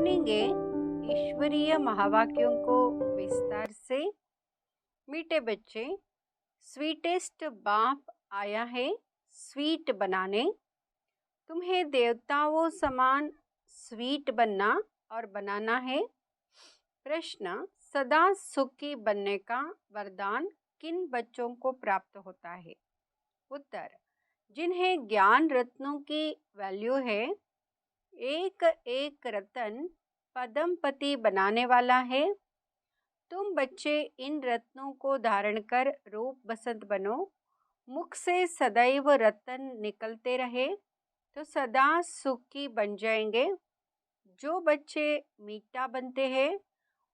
सुनेंगे ईश्वरीय महावाक्यों को विस्तार से। मीठे बच्चे, स्वीटेस्ट बाप आया है स्वीट बनाने। तुम्हें देवताओं समान स्वीट बनना और बनाना है। प्रश्न, सदा सुखी बनने का वरदान किन बच्चों को प्राप्त होता है? उत्तर, जिन्हें ज्ञान रत्नों की वैल्यू है। एक एक रतन पदमपति बनाने वाला है। तुम बच्चे इन रत्नों को धारण कर रूप बसंत बनो। मुख से सदैव रतन निकलते रहे तो सदा सुखी बन जाएंगे। जो बच्चे मीठा बनते हैं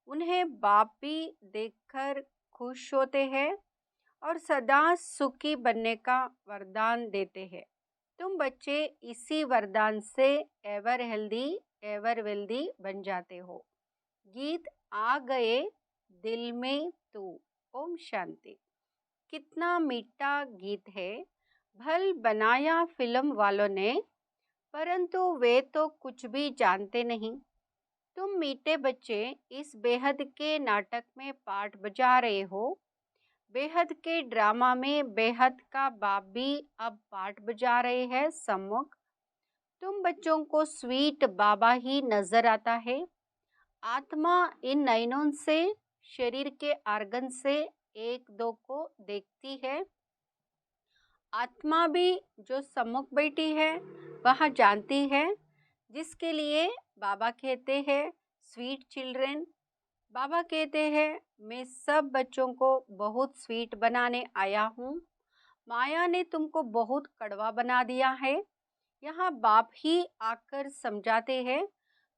उन्हें बाप भी देखकर खुश होते हैं और सदा सुखी बनने का वरदान देते हैं। तुम बच्चे इसी वरदान से एवर हेल्दी एवर वेल्दी बन जाते हो। गीत आ गए दिल में तू। ओम शांति। कितना मीठा गीत है। भल बनाया फिल्म वालों ने, परंतु वे तो कुछ भी जानते नहीं। तुम मीठे बच्चे इस बेहद के नाटक में पार्ट बजा रहे हो। बेहद के ड्रामा में बेहद का बाप भी अब पार्ट बजा रहे हैं सम्मुख। तुम बच्चों को स्वीट बाबा ही नजर आता है। आत्मा इन नयनों से शरीर के आर्गन से एक दो को देखती है। आत्मा भी जो सम्मुख बैठी है वह जानती है, जिसके लिए बाबा कहते हैं स्वीट चिल्ड्रन। बाबा कहते हैं मैं सब बच्चों को बहुत स्वीट बनाने आया हूँ। माया ने तुमको बहुत कड़वा बना दिया है। यहाँ बाप ही आकर समझाते हैं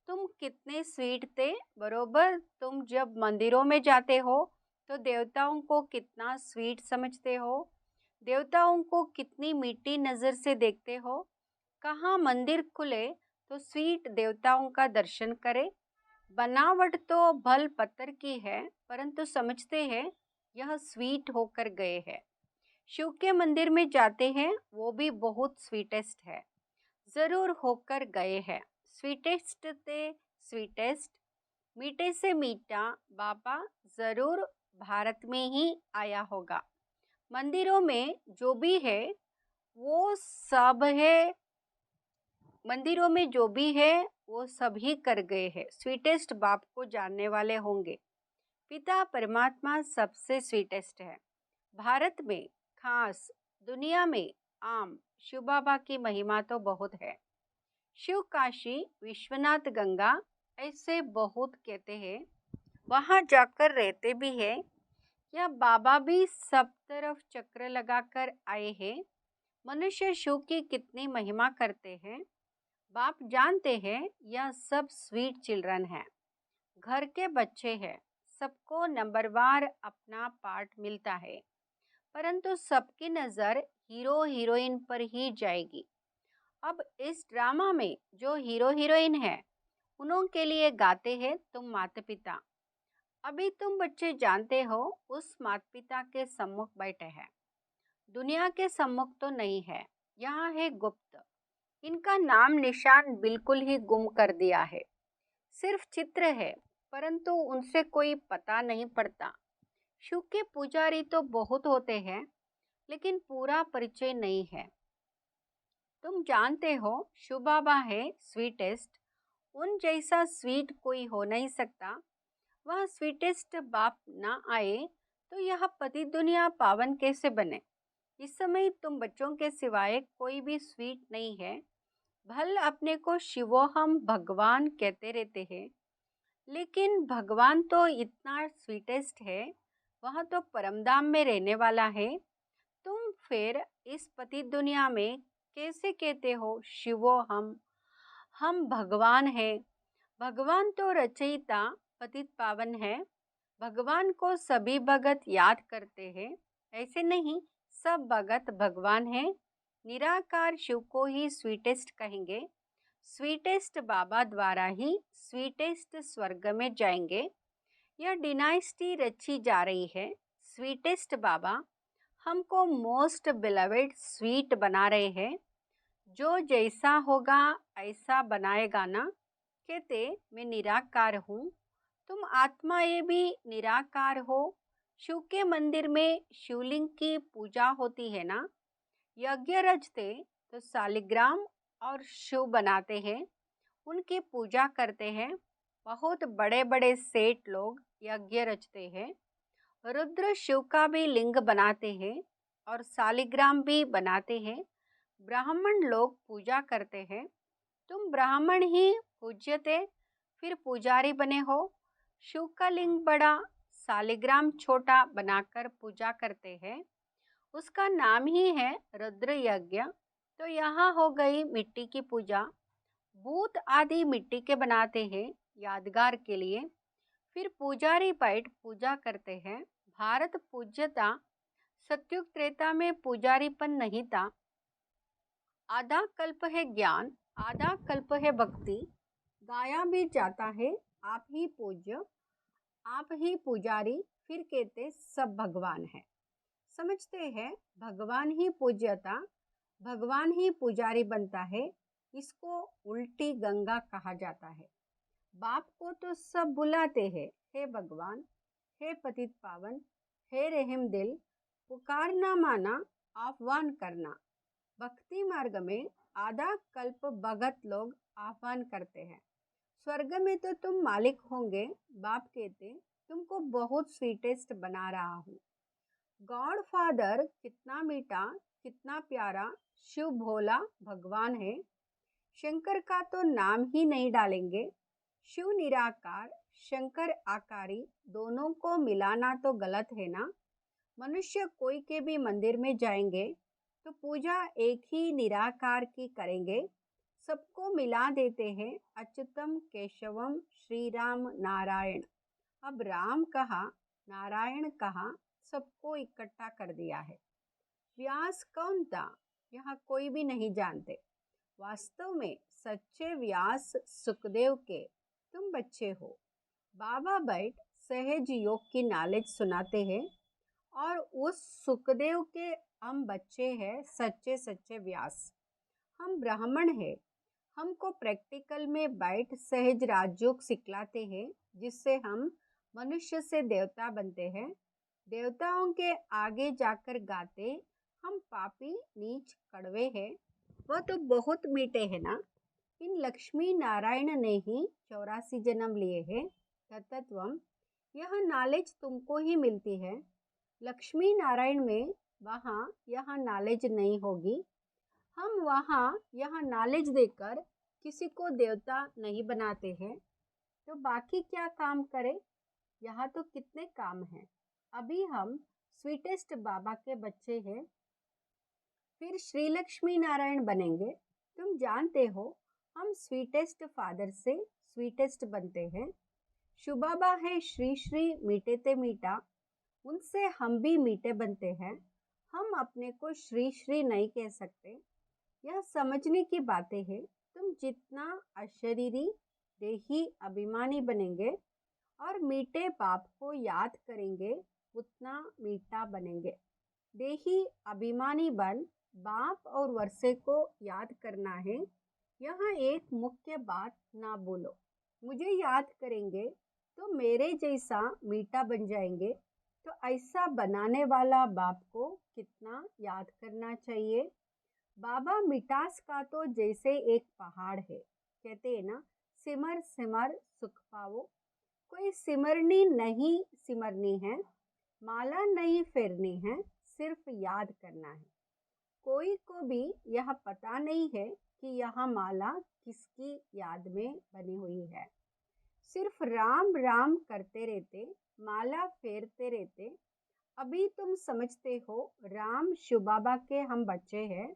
तुम कितने स्वीट थे। बरोबर तुम जब मंदिरों में जाते हो तो देवताओं को कितना स्वीट समझते हो, देवताओं को कितनी मीठी नज़र से देखते हो। कहाँ मंदिर खुले तो स्वीट देवताओं का दर्शन करें। बनावट तो भल पत्थर की है, परंतु समझते हैं यह स्वीट होकर गए हैं। शिव के मंदिर में जाते हैं, वो भी बहुत स्वीटेस्ट है, ज़रूर होकर गए हैं। स्वीटेस्ट से स्वीटेस्ट, मीठे से मीठा बाबा ज़रूर भारत में ही आया होगा। मंदिरों में जो भी है वो सब है, मंदिरों में जो भी है वो सभी कर गए हैं। स्वीटेस्ट बाप को जानने वाले होंगे। पिता परमात्मा सबसे स्वीटेस्ट है। भारत में खास, दुनिया में आम शिव बाबा की महिमा तो बहुत है। शिव काशी, विश्वनाथ, गंगा ऐसे बहुत कहते हैं, वहाँ जाकर रहते भी हैं। या बाबा भी सब तरफ चक्र लगाकर आए हैं। मनुष्य शिव की कितनी महिमा करते हैं। बाप जानते हैं यह सब स्वीट चिल्ड्रन है, घर के बच्चे हैं। सबको नंबरवार अपना पार्ट मिलता है, परंतु सबकी नज़र हीरो हीरोइन पर ही जाएगी। अब इस ड्रामा में जो हीरो हीरोइन है उन्हों के लिए गाते हैं तुम माता पिता। अभी तुम बच्चे जानते हो उस माता पिता के सम्मुख बैठे हैं। दुनिया के सम्मुख तो नहीं है, यहाँ है गुप्त। इनका नाम निशान बिल्कुल ही गुम कर दिया है। सिर्फ चित्र है, परंतु उनसे कोई पता नहीं पड़ता। शिव के पुजारी तो बहुत होते हैं, लेकिन पूरा परिचय नहीं है। तुम जानते हो शिव बाबा है स्वीटेस्ट। उन जैसा स्वीट कोई हो नहीं सकता। वह स्वीटेस्ट बाप ना आए तो यह पति दुनिया पावन कैसे बने। इस समय तुम बच्चों के सिवाय कोई भी स्वीट नहीं है। भल अपने को शिवोहम भगवान कहते रहते हैं, लेकिन भगवान तो इतना स्वीटेस्ट है, वह तो परमधाम में रहने वाला है। तुम फिर इस पति दुनिया में कैसे कहते हो शिवो हम भगवान है। भगवान तो रचयिता पतित पावन है। भगवान को सभी भगत याद करते हैं, ऐसे नहीं सब भगत भगवान है। निराकार शिव को ही स्वीटेस्ट कहेंगे। स्वीटेस्ट बाबा द्वारा ही स्वीटेस्ट स्वर्ग में जाएंगे। यह डिनाइस्टी रची जा रही है। स्वीटेस्ट बाबा हमको मोस्ट बिलवेड स्वीट बना रहे हैं। जो जैसा होगा ऐसा बनाएगा ना। कहते मैं निराकार हूँ, तुम आत्मा ये भी निराकार हो। शिव के मंदिर में शिवलिंग की पूजा होती है ना, यज्ञ रचते तो शालिग्राम और शिव बनाते हैं, उनकी पूजा करते हैं। बहुत बड़े बड़े सेठ लोग यज्ञ रचते हैं, रुद्र शिव का भी लिंग बनाते हैं और शालिग्राम भी बनाते हैं। ब्राह्मण लोग पूजा करते हैं, तुम ब्राह्मण ही पूज्यते फिर पुजारी बने हो। शिव का लिंग बड़ा, शालिग्राम छोटा बनाकर पूजा करते हैं, उसका नाम ही है रुद्र यज्ञ। तो यहाँ हो गई मिट्टी की पूजा। भूत आदि मिट्टी के बनाते हैं यादगार के लिए, फिर पुजारी बैठ पूजा करते हैं। भारत पूज्यता, सत्युग त्रेता में पुजारीपन नहीं था। आधा कल्प है ज्ञान, आधा कल्प है भक्ति, गाया भी जाता है आप ही पूज्य, आप ही पुजारी, फिर कहते सब भगवान है। समझते हैं भगवान ही पूज्यता, भगवान ही पुजारी बनता है, इसको उल्टी गंगा कहा जाता है। बाप को तो सब बुलाते हैं, हे भगवान, हे पतित पावन, हे रहम दिल, पुकारना माना आह्वान करना। भक्ति मार्ग में आधा कल्प भगत लोग आह्वान करते हैं। स्वर्ग में तो तुम मालिक होंगे, बाप कहते तुमको बहुत स्वीटेस्ट बना रहा हूँ। गॉड फादर कितना मीठा, कितना प्यारा, शिव भोला भगवान है। शंकर का तो नाम ही नहीं डालेंगे। शिव निराकार, शंकर आकारी, दोनों को मिलाना तो गलत है ना। मनुष्य कोई के भी मंदिर में जाएंगे तो पूजा एक ही निराकार की करेंगे, सबको मिला देते हैं अच्युतम केशवम श्री राम नारायण। अब राम कहा, नारायण कहा, सबको इकट्ठा कर दिया है। व्यास कौन था, यहाँ कोई भी नहीं जानते। वास्तव में सच्चे व्यास सुखदेव के तुम बच्चे हो। बाबा बैठ सहज योग की नॉलेज सुनाते हैं और उस सुखदेव के हम बच्चे हैं, सच्चे सच्चे व्यास। हम ब्राह्मण हैं, हमको प्रैक्टिकल में बैठ सहज राजयोग सिखलाते हैं, जिससे हम मनुष्य से देवता बनते हैं। देवताओं के आगे जाकर गाते हम पापी नीच कड़वे हैं, वह तो बहुत मीठे हैं ना। इन लक्ष्मी नारायण ने ही 84 जन्म लिए हैं। तत्वम, यह नॉलेज तुमको ही मिलती है। लक्ष्मी नारायण में वहाँ यह नॉलेज नहीं होगी। हम वहाँ यह नॉलेज देकर किसी को देवता नहीं बनाते हैं, तो बाकी क्या काम करें। यहाँ तो कितने काम हैं। अभी हम स्वीटेस्ट बाबा के बच्चे हैं, फिर श्री लक्ष्मी नारायण बनेंगे। तुम जानते हो हम स्वीटेस्ट फादर से स्वीटेस्ट बनते हैं। शिव बाबा है श्री श्री मीठे ते मीठा, उनसे हम भी मीठे बनते हैं। हम अपने को श्री श्री नहीं कह सकते, यह समझने की बातें हैं। तुम जितना अशरीरी देही अभिमानी बनेंगे और मीठे बाप को याद करेंगे, उतना मीठा बनेंगे। देही अभिमानी बन बाप और वर्षे को याद करना है। यहाँ एक मुख्य बात ना बोलो, मुझे याद करेंगे तो मेरे जैसा मीठा बन जाएंगे। तो ऐसा बनाने वाला बाप को कितना याद करना चाहिए। बाबा मिठास का तो जैसे एक पहाड़ है, कहते हैं ना, सिमर सिमर सुख पाओ। कोई सिमरनी नहीं सिमरनी है, माला नहीं फेरनी है, सिर्फ याद करना है। कोई को भी यह पता नहीं है कि यह माला किसकी याद में बनी हुई है। सिर्फ राम राम करते रहते, माला फेरते रहते। अभी तुम समझते हो राम शिव बाबा के हम बच्चे हैं,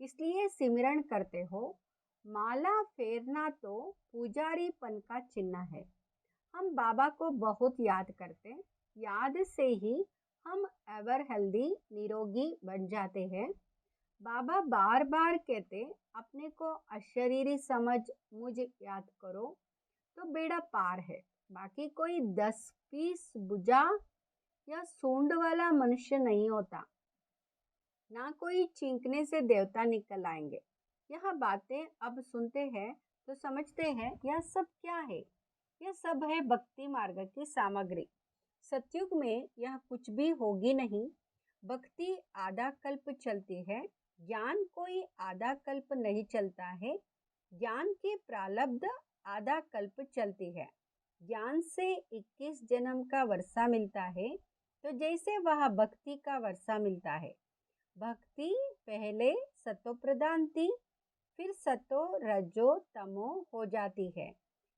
इसलिए सिमरन करते हो। माला फेरना तो पुजारीपन का चिन्ह है। हम बाबा को बहुत याद करते, याद से ही हम एवर हेल्दी निरोगी बन जाते हैं। बाबा बार बार कहते अपने को अशरीरी समझ मुझे याद करो तो बेड़ा पार है। बाकी कोई 10-20 भुजा या सूंड वाला मनुष्य नहीं होता, ना कोई चींकने से देवता निकल आएंगे। यह बातें अब सुनते हैं तो समझते हैं यह सब क्या है। यह सब है भक्ति मार्ग की सामग्री। सतयुग में यह कुछ भी होगी नहीं। भक्ति आधा कल्प चलती है, ज्ञान कोई आधा कल्प नहीं चलता है। ज्ञान की प्रारब्ध आधा कल्प चलती है। ज्ञान से 21 जन्म का वर्षा मिलता है, तो जैसे वह भक्ति का वर्षा मिलता है। भक्ति पहले सतो प्रधान थी, फिर सतो रजो तमो हो जाती है।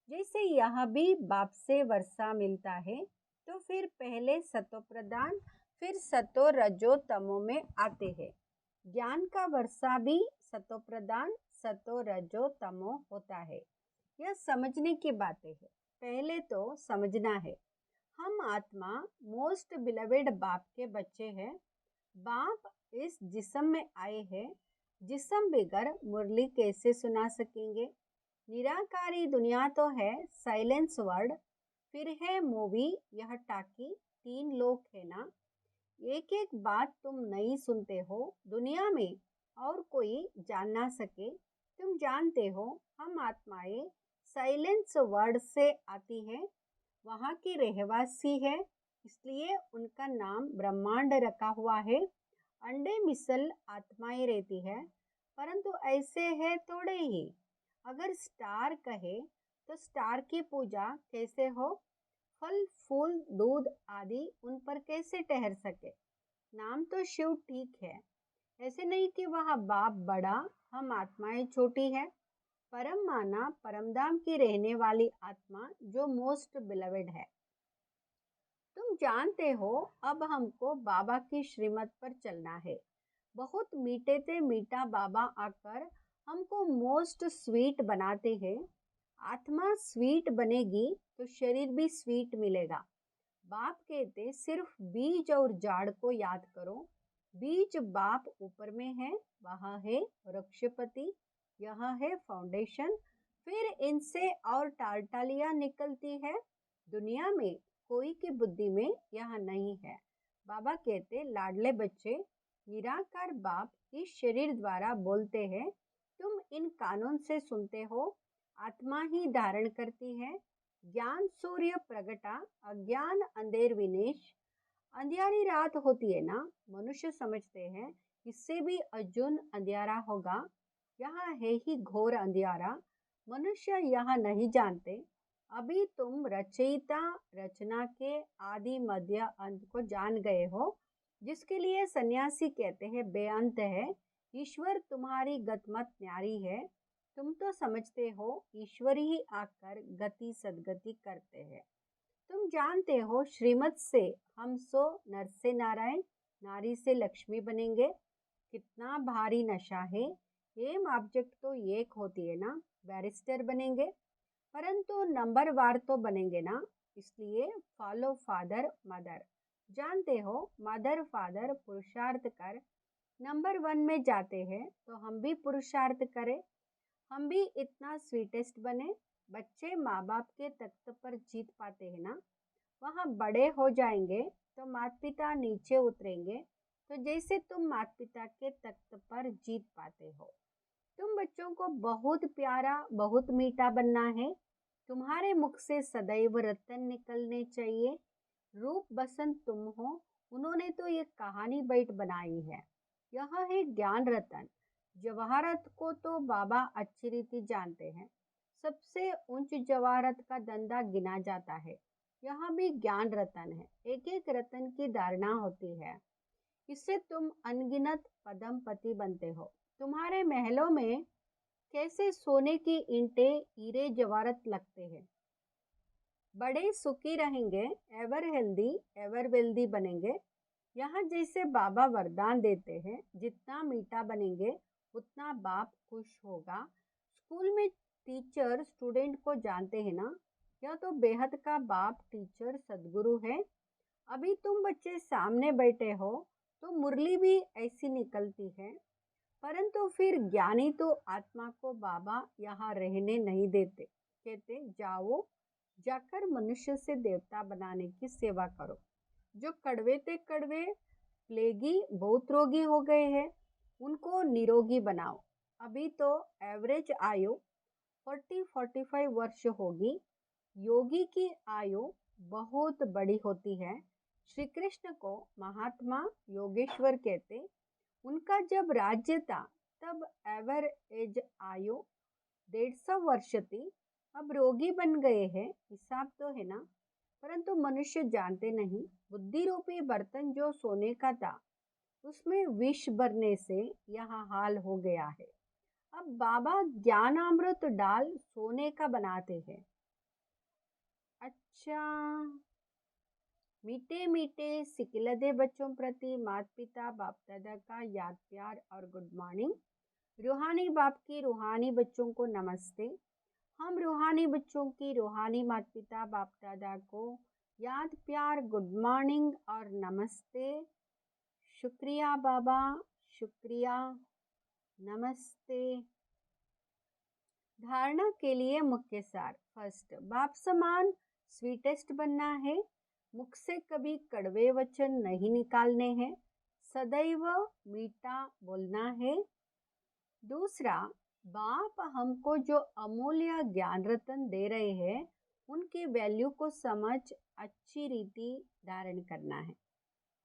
जैसे यह भी बाप से वर्षा मिलता है, तो फिर पहले सतो प्रधान फिर सतो रजो तमो में आते हैं। ज्ञान का वर्षा भी सतो प्रधान सतो रजो तमो होता है। यह समझने की बातें है। पहले तो समझना है हम आत्मा मोस्ट बिलवेड बाप के बच्चे हैं। बाप इस जिस्म में आए हैं। जिस्म बगैर मुरली कैसे सुना सकेंगे। निराकारी दुनिया तो है साइलेंस वर्ड, फिर है मूवी, यह टाकी, 3 लोग है ना। एक एक बात तुम नहीं सुनते हो दुनिया में और कोई जान ना सके। तुम जानते हो हम आत्माएं साइलेंस वर्ड से आती है, वहाँ की रहवासी है, इसलिए उनका नाम ब्रह्मांड रखा हुआ है। अंडे मिसल आत्माएं रहती है, परंतु ऐसे है थोड़े ही। अगर स्टार कहे तो स्टार की पूजा कैसे हो। फल फूल दूध आदि उन पर कैसे ठहर सके। नाम तो शिव ठीक है, ऐसे नहीं कि वह बाप बड़ा हम आत्माएं छोटी है। परम माना परमधाम की रहने वाली आत्मा जो मोस्ट बिलवेड है। तुम जानते हो अब हमको बाबा की श्रीमत पर चलना है। बहुत मीठे थे मीठा बाबा आकर हमको मोस्ट स्वीट बनाते हैं। आत्मा स्वीट बनेगी तो शरीर भी स्वीट मिलेगा। बाप कहते सिर्फ बीज और झाड़ को याद करो। बीज बाप ऊपर में है, वहाँ है वृक्षपति, यह है फाउंडेशन, फिर इनसे और टालटालियाँ निकलती है। दुनिया में कोई की बुद्धि में यह नहीं है। बाबा कहते लाडले बच्चे, निराकार बाप इस शरीर द्वारा बोलते हैं। तुम इन कानून से सुनते हो, आत्मा ही धारण करती है। ज्ञान सूर्य प्रगटा, अज्ञान अंधेर विनेश। अंधियारी रात होती है ना, मनुष्य समझते हैं इससे भी अर्जुन अंधियारा होगा। यहाँ है ही घोर अंधियारा, मनुष्य यह नहीं जानते। अभी तुम रचयिता रचना के आदि मध्य अंत को जान गए हो, जिसके लिए सन्यासी कहते हैं बेअंत है। ईश्वर तुम्हारी गतमत न्यारी है। तुम तो समझते हो ईश्वर ही आकर गति सदगति करते हैं। तुम जानते हो श्रीमत से हम सो नर से नारायण, नारी से लक्ष्मी बनेंगे। कितना भारी नशा है। एम ऑब्जेक्ट तो एक होती है ना, बैरिस्टर बनेंगे, परंतु नंबर वार तो बनेंगे ना। इसलिए फॉलो फादर मदर। जानते हो मदर फादर पुरुषार्थ कर नंबर 1 में जाते हैं, तो हम भी पुरुषार्थ करें, हम भी इतना स्वीटेस्ट बने। बच्चे माँ बाप के तख्त पर जीत पाते हैं ना। वहाँ बड़े हो जाएंगे तो माता पिता नीचे उतरेंगे, तो जैसे तुम माता पिता के तख्त पर जीत पाते हो। तुम बच्चों को बहुत प्यारा बहुत मीठा बनना है। तुम्हारे मुख से सदैव रतन निकलने चाहिए। रूप बसंत तुम हो। उन्होंने तो ये कहानी बैठ बनाई है। यह है ज्ञान रतन। जवाहरत को तो बाबा अच्छी रीति जानते हैं। सबसे ऊंच जवाहरत का धंधा गिना जाता है। यहाँ भी ज्ञान रतन है। एक एक रतन की धारणा होती है। इससे तुम अनगिनत पदमपति बनते हो। तुम्हारे महलों में कैसे सोने की ईंटें हीरे जवाहरत लगते हैं। बड़े सुखी रहेंगे, एवर हेल्दी एवर वेल्दी बनेंगे। यहाँ जैसे बाबा वरदान देते हैं, जितना मीठा बनेंगे उतना बाप खुश होगा। स्कूल में टीचर स्टूडेंट को जानते हैं ना, यह तो बेहद का बाप टीचर सदगुरु है। अभी तुम बच्चे सामने बैठे हो तो मुरली भी ऐसी निकलती है, परंतु फिर ज्ञानी तो आत्मा को बाबा यहाँ रहने नहीं देते। कहते जाओ, जाकर मनुष्य से देवता बनाने की सेवा करो। जो कड़वे थे कड़वे प्लेगी बहुत रोगी हो गए हैं, उनको निरोगी बनाओ। अभी तो एवरेज आयु 40-45 वर्ष होगी। योगी की आयु बहुत बड़ी होती है। श्री कृष्ण को महात्मा योगेश्वर कहते। उनका जब राज्य था तब एवरेज आयु 150 वर्ष थी। अब रोगी बन गए हैं, हिसाब तो है ना। परंतु मनुष्य जानते नहीं, बुद्धि रूपी बर्तन जो सोने का था उसमें विष भरने से यह हाल हो गया है। अब बाबा ज्ञानामृत डाल सोने का बनाते हैं। अच्छा, मीठे मीठे सिकिलदे बच्चों प्रति माता पिता बाप दादा का याद प्यार और गुड मॉर्निंग। रूहानी बाप की रूहानी बच्चों को नमस्ते। हम रूहानी बच्चों की रूहानी माता पिता बाप दादा को याद प्यार गुड मॉर्निंग और नमस्ते। शुक्रिया बाबा, शुक्रिया, नमस्ते। धारणा के लिए मुख्य सार। फर्स्ट, बाप समान स्वीटेस्ट बनना है। मुख से कभी कड़वे वचन नहीं निकालने हैं, सदैव मीठा बोलना है। दूसरा, बाप हमको जो अमूल्य ज्ञान रत्न दे रहे हैं उनकी वैल्यू को समझ अच्छी रीति धारण करना है।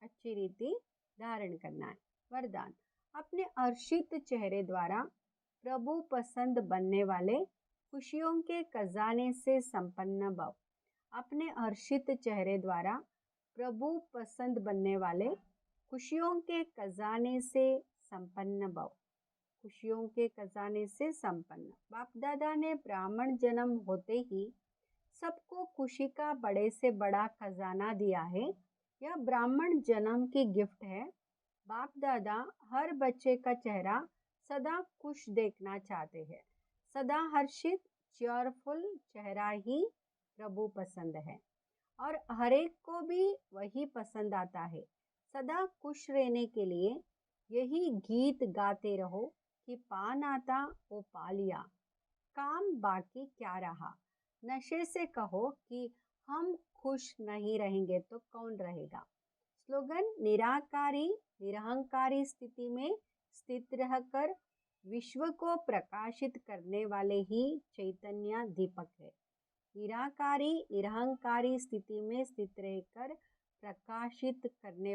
अच्छी रीति धारण करना है। वरदान, अपने हर्षित चेहरे द्वारा प्रभु पसंद बनने वाले खुशियों के खजाने से संपन्न भव। अपने हर्षित चेहरे द्वारा प्रभु पसंद बनने वाले खुशियों के खजाने से संपन्न भव। खुशियों के खजाने से संपन्न। बाप दादा ने ब्राह्मण जन्म होते ही सबको खुशी का बड़े से बड़ा खजाना दिया है। यह ब्राह्मण जन्म की गिफ्ट है। बाप दादा हर बच्चे का चेहरा सदा खुश देखना चाहते हैं। सदा हर्षित चेयरफुल चेहरा ही प्रभु पसंद है और हर एक को भी वही पसंद आता है। सदा खुश रहने के लिए यही गीत गाते रहो कि पान आता वो पा लिया, काम बाकी क्या रहा। नशे से कहो कि हम खुश नहीं रहेंगे तो कौन रहेगा। स्लोगन, निराकारी निरहंकारी स्थिति में स्थित रहकर विश्व को प्रकाशित करने वाले ही चैतन्य दीपक है। निराकारी निरहंकारी स्थिति में स्थित रहकर प्रकाशित करने